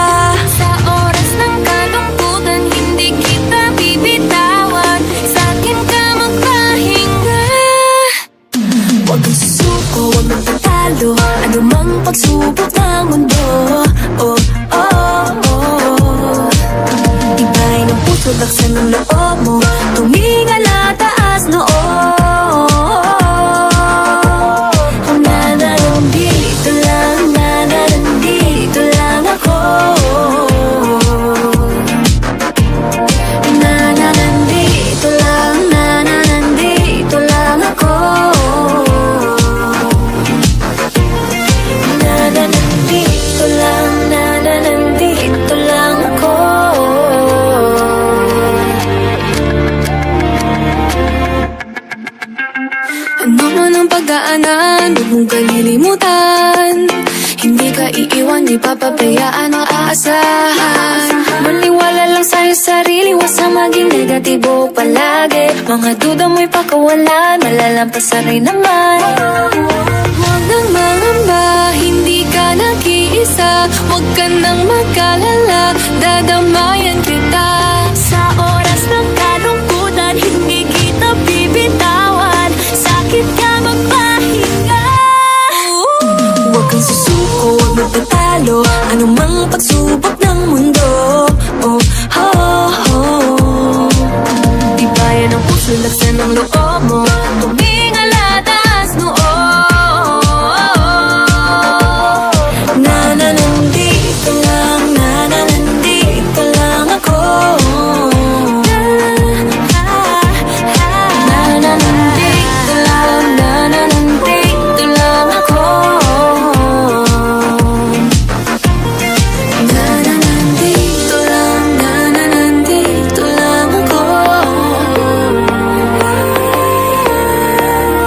Sa oras ng kalungkutan, hindi kita bibitawan. Sa akin ka magpahinga. Huwag kang susuko, huwag magtatalo. Ano mang pagsubok ng mundo, oh, oh, oh. Iba'y ng puso, laksan ng loob mo. Tumingala, taas noo. Nandito lang ako. Nandito lang ako. Nandito lang ako. sarili, huwag sa maging negatibo palagi. Mga duda mo'y pakawalan, malalampasan rin naman. Huwag nang mangamba, hindi ka nag-iisa. Huwag ka nang mag-alala, dadamayan kita. Sa oras ng kalungkutan, hindi kita bibitawan. Sakit ka magpahinga. Huwag kang susuko, huwag magtatalo, anumang pagsubok ng mundo. Oh, oh, oh. Tibayan ang puso, laksan ng loob mo. Tumingala, taas noo. Nananandito lang, nananandito lang ako. Nananandito lang, nananandito lang ako. Nananandito lang, nananandito lang ako.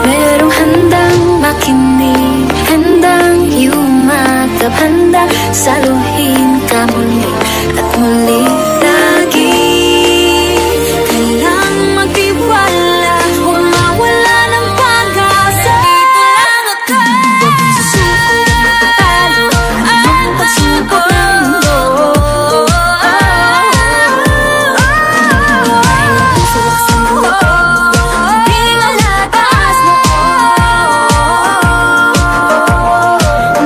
Merong handang makinig, handang yumakap, handang saluhin ka muli at muli lagi. Kailang magtiwala, huwag mawala ng pag-asa. Dito lang ako. Huwag kang susuko, huwag magtatalo, anumang pagsubok ng mundo. Puso, laksan ng loob, tumingala, taas mo.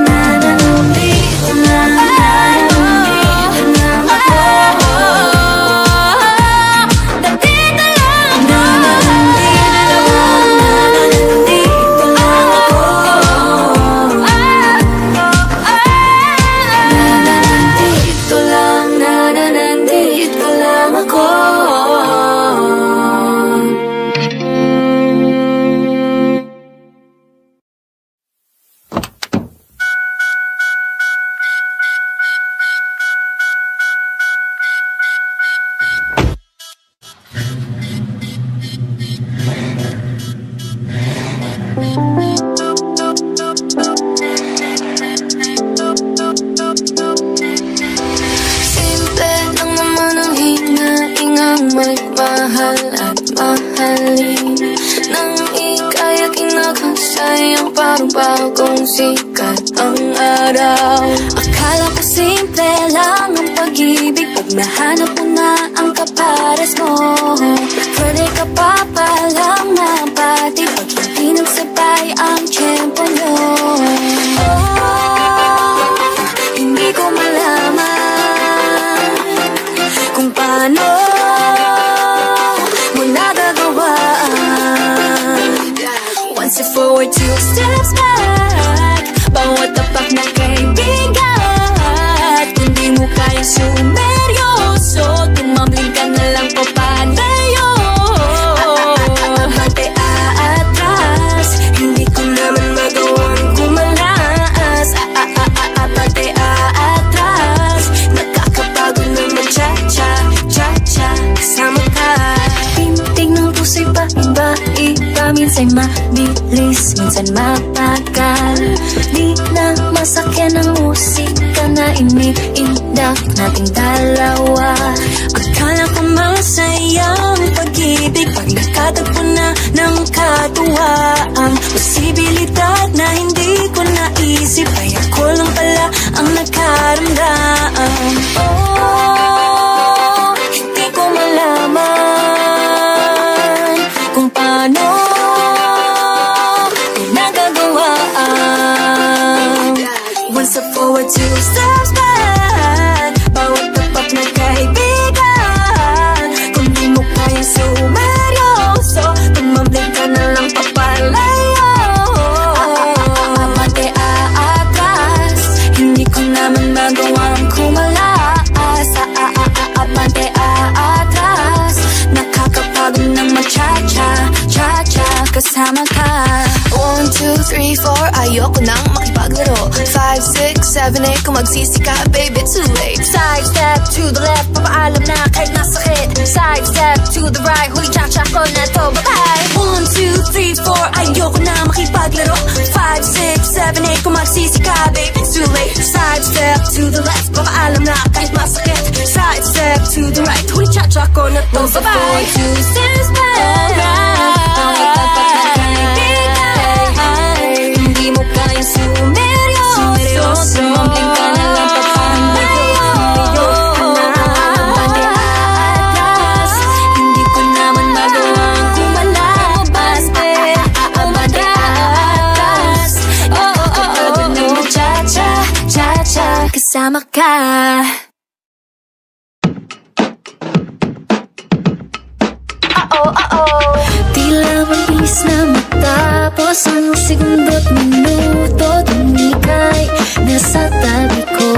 Nananandito lang, nananandito lang ako. Nandito lang, nananandito lang, nananandito lang ako. Nananandito lang, nananandito lang ako. Simple lang naman ang hinaingang magmahal at mahalin. Nang ika'y kinakasayang parang bagong sikat ang araw. Akala ko simple lang ang pag-ibig, pag nahanap mo na ang kapares mo. Pwede ka pa palang mapati pag hindi nagsabay ang tiyempo nyo. Hindi ko malaman kung paano mo nagagawaan. One step forward, two steps back. Bawat tapak na kaibigan, kung di mo kaya sumeryoso, tumambling ka na lang papalayo. Abante aatras, hindi ko naman magawang kumalas. Abante aatras, nakakapagod naman cha-cha, cha-cha, kasama ka. Pintig ng puso'y paiba-iba, minsan mabilis, minsan mapagal. Di na masakyan ang musika na iniindak nating dalawa. Akala ko masaya ang pag-ibig pag nakatagpo na ng katuwaan. Posibilidad na hindi ko naisip, ay ako lang pala ang nagkaramdam. Oh, hindi ko malaman kung paano ko nagagawaan. One step forward, two steps back. Bawat tapak na kaibigan, kung di mo kaya sumeryoso, tumambling ka na lang papalayo. Abante aatras, hindi ko naman magawang kumalas. Abante aatras, nakakapagod ng ma-cha-cha, cha-cha, kasama ka. 1, 2, 3, 4, ayoko nang makipaglaro. 5, 6, 7, 8, kung magsisi ka, baby, too late. Side step to the left, papaalam na kahit masakit. Side step to the right, huli cha-cha ko na to, bye-bye. 1, 2, 3, 4, ayoko na makipaglaro. 5, 6, 7, 8, kung magsisi ka, baby, too late. Side step to the left, papaalam na kahit masakit. Side step to the right, huli cha-cha na to. Bye-bye. Hindi mo kayang sumeryoso, sumambling ka na lang papanayo. Atras, hindi ko naman magawang kumalabas. Atras, kapag nag-cha-cha, cha-cha, kasama ka. Tila mabilis na matapos ang segundo't minuto, tuwing ika'y nasa tabi ko.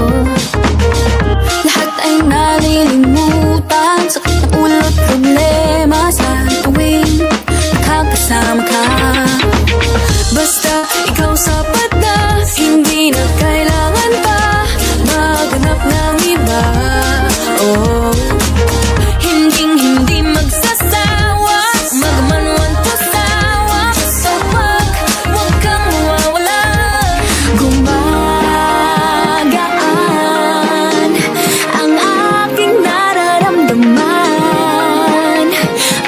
Lahat ay nalilimutan, sakit ng ulo't problema sa tuwing nakakasama ka. Basta ikaw sapat na, hindi na kailangan pa maghanap ng iba. Oh, hindi magsasawa, magmanwan to sawa. So wag kang mawawala. Gumagaan ang aking nararamdaman.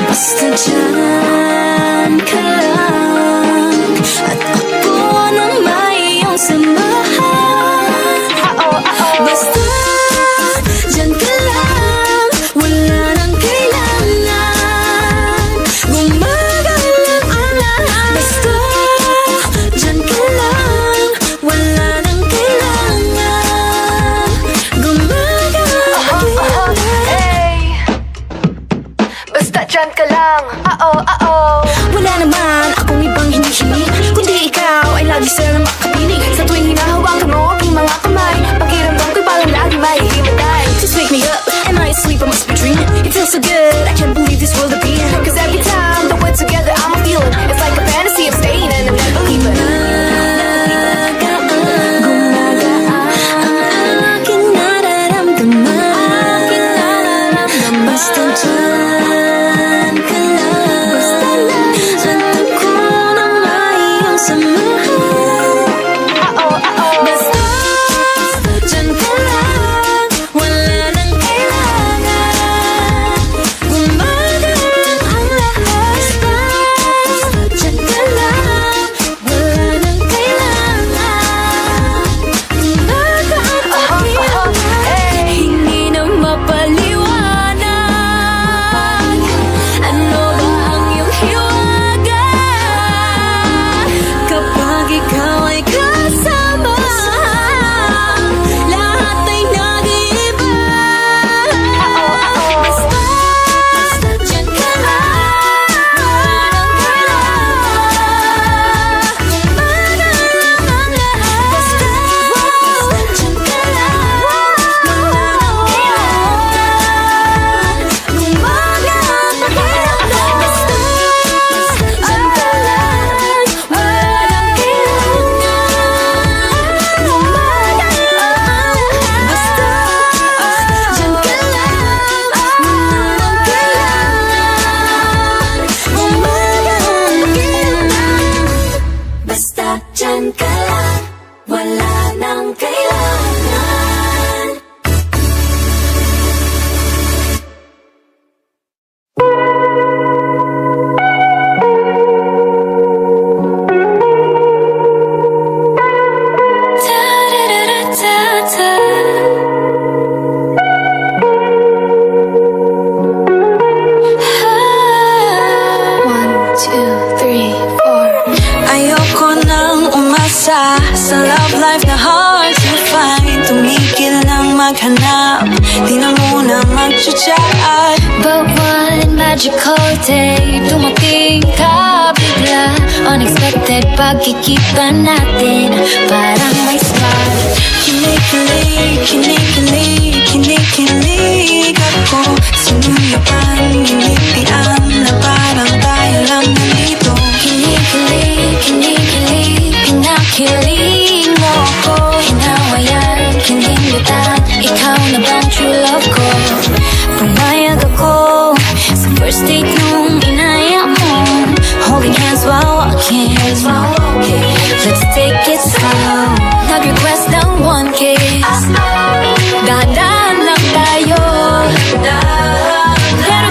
Basta dyan ka lang, at ako nang may iyong samahan. Basta dyan ka lang, wala nang kailangan gumagalang ang lahat. Basta dyan ka lang, wala nang kailangan gumagalang. Basta dyan ka lang. Wala naman akong ibang hinihiling, kundi ikaw ay lagi silang makapiling. Sa tuwing hinahawakan mo aking mga kamay, pakiramdam ko'y parang lagi may himatay. Just wake me up, am I asleep? I must be dreaming. It feels so good, I can't believe this world of being. Cause every time that we're together, I'm a feeling. It's like a fantasy of staying and I'm never leaving. Gumagaan ang aking nararamdaman. Basta dyan ka lang, at ako nang may iyong samahan. Basta dyan ka lang, wala nang kailangan gumagalang ang lahat. Basta dyan ka lang, wala nang kailangan gumagaan ang iyong lahat. Hindi na mapaliwanag, ano ba ang iyong hiwaga kapag ikaw ay kasama. Lahat ay nag-iiba. Basta dyan ka lang, wala nang kailangan gumagalang ang lahat. Basta dyan ka lang, wala nang kailangan gumagalang ang lahat. Basta dyan ka lang, wala nang kailangan gumagalang. Basta dyan ka lang, wala nang kailangan gumagalang. Basta dyan ka lang, wala nang kailangan. One, two, three, four. Ayoko nang umasa sa love life na hard to find. Tumigil nang maghanap, di na muna mag-chat. But one magical day, dumating ka bigla. Unexpected pagkikita natin, parang may spark. Kinikilig, kinikilig, kinikilig ako. Sinuyapan, ginitian na parang tayo lang nalito. Kinikilig, kinikilig, pinakilig mo ako. Hinawayan, kinimutan, ikaw na bang true love ko? Pumayag ako sa first date nung inaya mo. Holding hands while walking, let's take it slow. Nag-request ng 1K, dahan-dahan lang tayo. Pero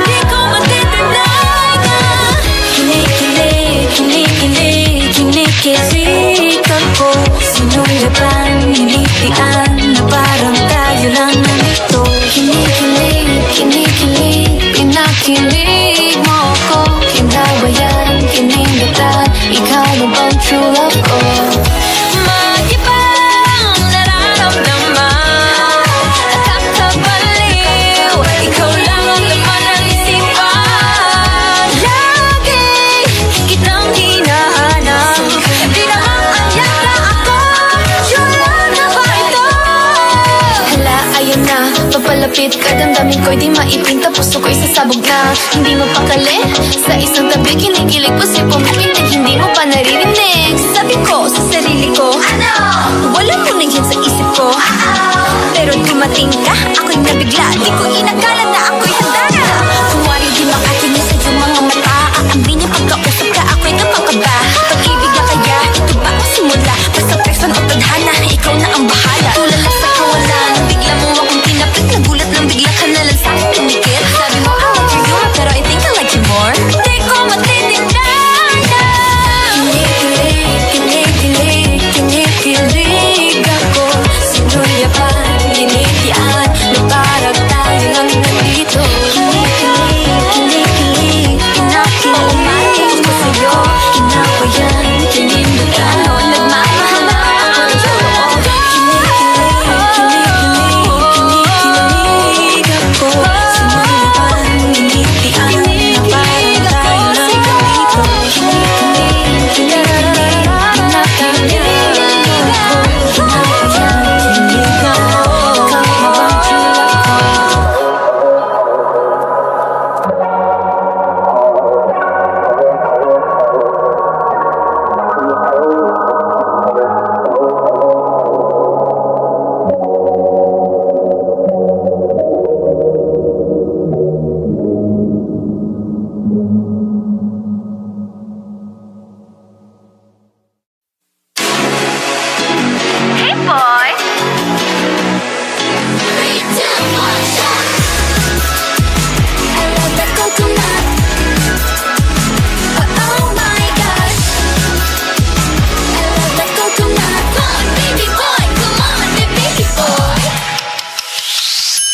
Kinikilig mo ko, kinabayan, kinindatan. Ikaw na bang true love ko? Mag-ibang nararamdaman, nakakabaliw. Ikaw lang ang laman ng isipan. Lagi kitang hinahanap, di naman anyak na ako. Sure lang na ba ito? Hala, ayun na, papalapit ka. Damdamin ko'y di maipinta, puso ko'y sasabog na. Hindi mo pakali, sa isang tabi kinikilig ko sa'y pumipintig. Hindi mo pa naririnig, sabi ko sa sarili ko, wala mo na yan sa isip ko. Pero dumating ka, ako'y nabigla. Di ko inakala na ako'y handa na. Kung wari di makatingin sa iyong mga mata, aambi niya pagkausap ka, ako'y napakaba. Pag-ibig na kaya, ito ba ang simula? Basta person o tadhana, ikaw na ang bahala. Tulala sa kawalan, bigla mo akong tinapit. Nagulat nang bigla ka na lang sa'kin tumikit. Sabi mo, I like you, pero I think I like you more. Di ko matitignan. Kinikilig, kinikilig ako. Sino'y yapan, ginitian, na parang tayo lang nandito. Kinikilig, kinakilig ko sa'yo. Kinabayan, kinindatan. Nagmamahal na ako ng totoo. Kinikilig ako. Sino'y yapan, ginitian, na parang tayo lang nandito. Hey boy! I love the coconut. Oh my gosh. I love the coconut. Come on, baby boy. Come on, baby boy.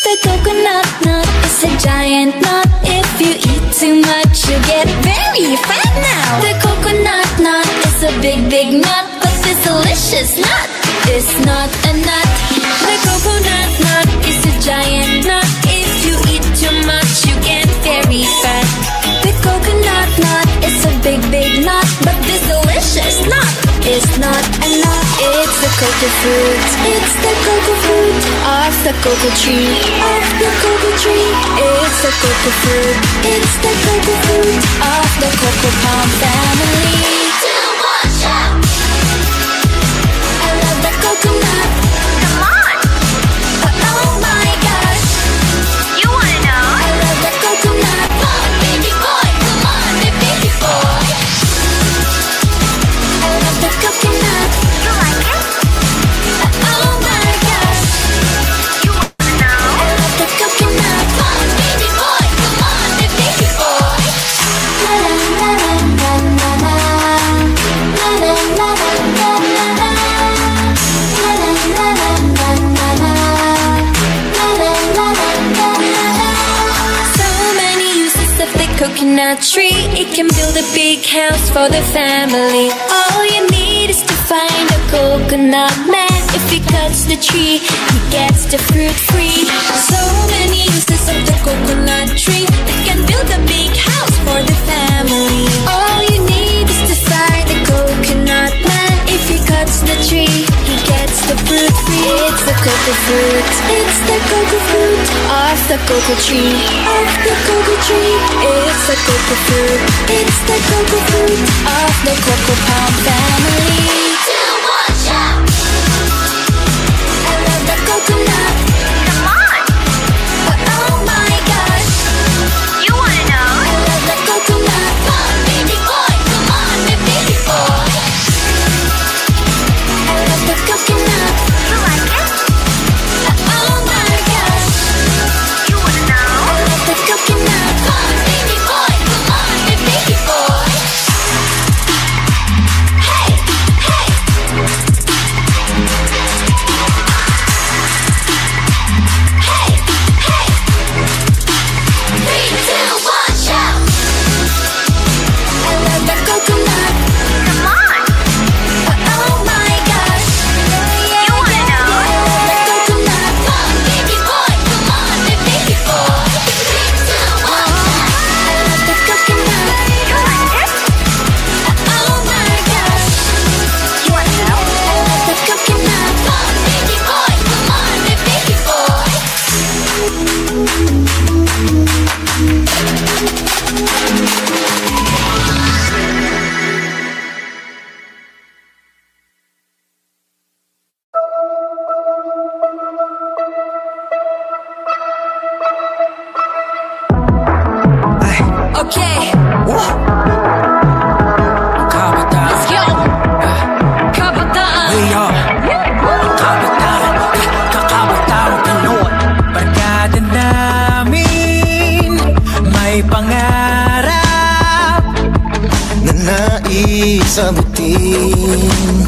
The coconut nut is a giant nut. If you eat too much, you get very fat now. The coconut nut is a big, big nut, but this delicious nut is not a nut. The coconut nut is a giant nut. If you eat too much, you get very fat. The coconut nut is a big, big nut, but this delicious nut is not a nut. It's the cocoa fruit. It's the cocoa fruit off the cocoa tree. Off the cocoa tree. It's the cocoa fruit. It's the cocoa fruit of the cocoa palm family. I love the coconut. Come on! Oh my gosh. You wanna know? I love the coconut. Come on, baby boy. Come on, baby boy. I love the coconut. You like it? Oh my gosh. You wanna know? I love the coconut. Come on, baby boy. Come on, baby boy. La la la la la la la la la la la la la. La la la la la la la. La la la la la la. So many uses of the coconut tree. It can build a big house for the family. All you need is to find a coconut man. If he cuts the tree, he gets the fruit free. So many uses of the coconut tree. It can build a big house for the family. All you need is to find a coconut man. If he cuts the tree, he gets the fruit free. It's the cocoa fruit. It's the cocoa fruit off the cocoa tree. Off the cocoa tree. It's the cocoa fruit. It's the cocoa fruit of the cocoa palm family. I love the coconut. Come on! Oh my gosh. You wanna know? I love the coconut. Come on, baby boy. Come on, baby boy. I love the coconut. You like it? Oh my gosh. You wanna know? I love the coconut. Come on, baby boy. Come on, baby boy. Hey, hey. Okay. Kabataan. Let's go. Kabataan. We are Kabataan. Kakabataan Pinoy. Barkada namin may pangarap na nais abutin.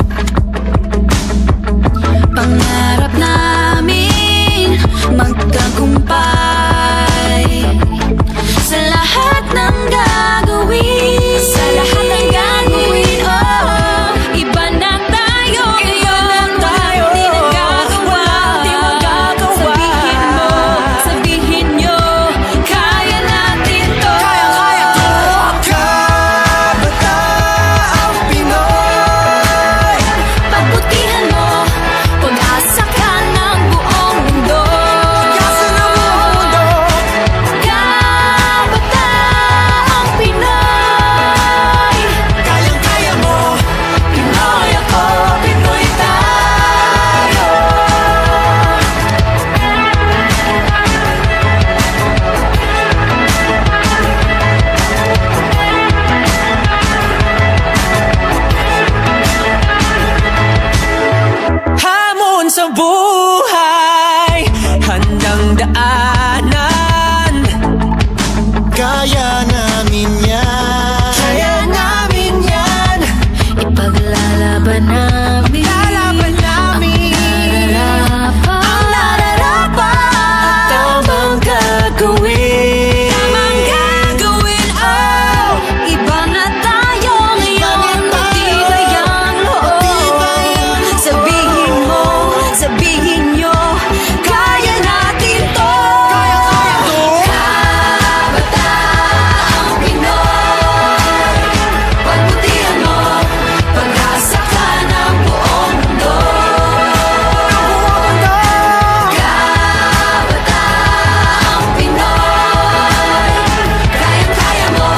Pangarap namin magtagumpay sa lahat ng gagawin. Sa lahat ng gagawin, oh. Iba na tayo, iba na tayo. Di nagagawa, di magagawa. Sabihin nyo, kaya natin to. Kaya to. Kabataang Pinoy. Pagbutihan mo, pag-asa ka ng buong mundo. Pag-asa ng buong mundo. Kabataang Pinoy. Kayang-kaya mo. Pinoy ako, Pinoy tayo. Hamon sa buhay, handang daanan. Kaya namin yan. Kaya namin yan. Ipaglalaban namin Lalaban namin ang nararapat. tamang gagawin. Tamang gagawin, oh. Iba na tayo ngayon, matibayang loob. Sabihin mo, sabihin nyo, kaya natin to. Kabataang Pinoy. Pagbutihan mo, pag-asa ka ng buong mundo. Kabataang Pinoy. Kayang-kaya mo,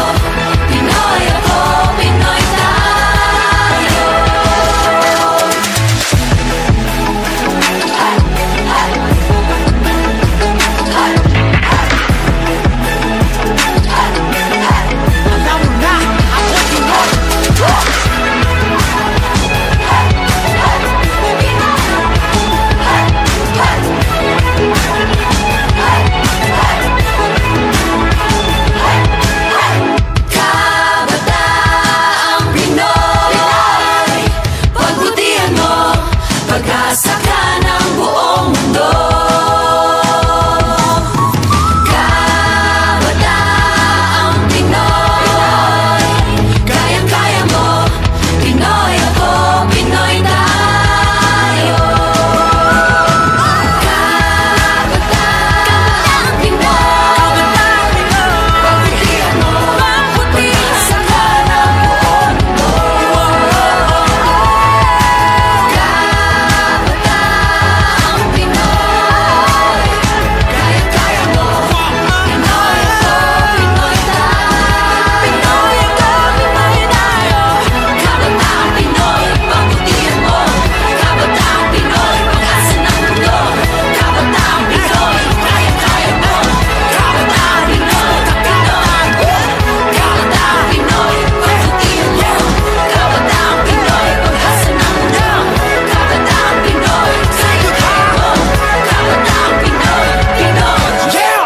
Pinoy ako, Pinoy tayo. Kabataang Pinoy. Pagbutihan mo, pag-asa ka ng buong mundo. Kabataang Pinoy. Kayang-kaya mo, Pinoy ako, Pinoy tayo. Kabataang Pinoy. Pagbutihan mo, pag-asa ka ng buong mundo. Kabataang Pinoy. Kayang-kaya mo, Pinoy ako, Pinoy tayo. Pinoy ako, Pinoy tayo. Kabataang Pinoy, pagbutihan mo. Kabataang Pinoy, pag-asa ng mundo. Kabataang Pinoy, kayang-kaya mo. Kabataang Pinoy, Pinoy. Kabataang Pinoy, pagbutihan mo. Kabataang Pinoy, pag-asa ng mundo. Kabataang Pinoy, kayang-kaya mo. Kabataang Pinoy, Pinoy. Yeah!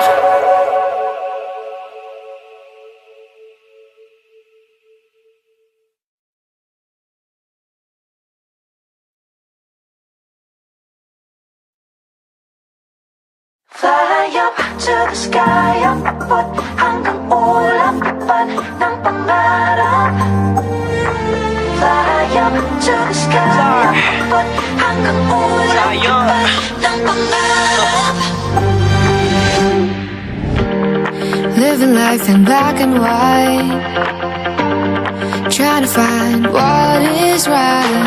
Fly up to the sky, abot hanggang ulap, lipad ng pangarap. Fly up to the sky, abot hanggang ulap, lipad ng pangarap. Living life in black and white, trying to find what is right.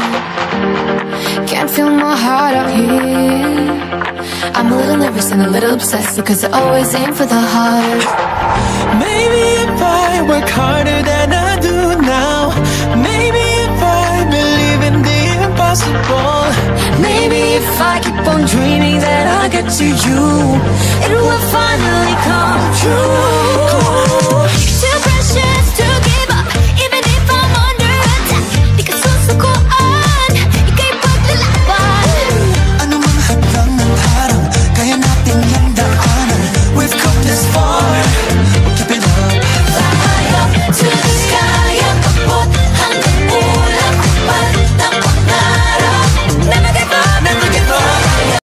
Can't feel my heart out here. I'm a little nervous and a little obsessed because I always aim for the heart. Maybe if I work harder than I do now, maybe if I believe in the impossible, Maybe if I keep on dreaming that I'll get to you, it will finally come true.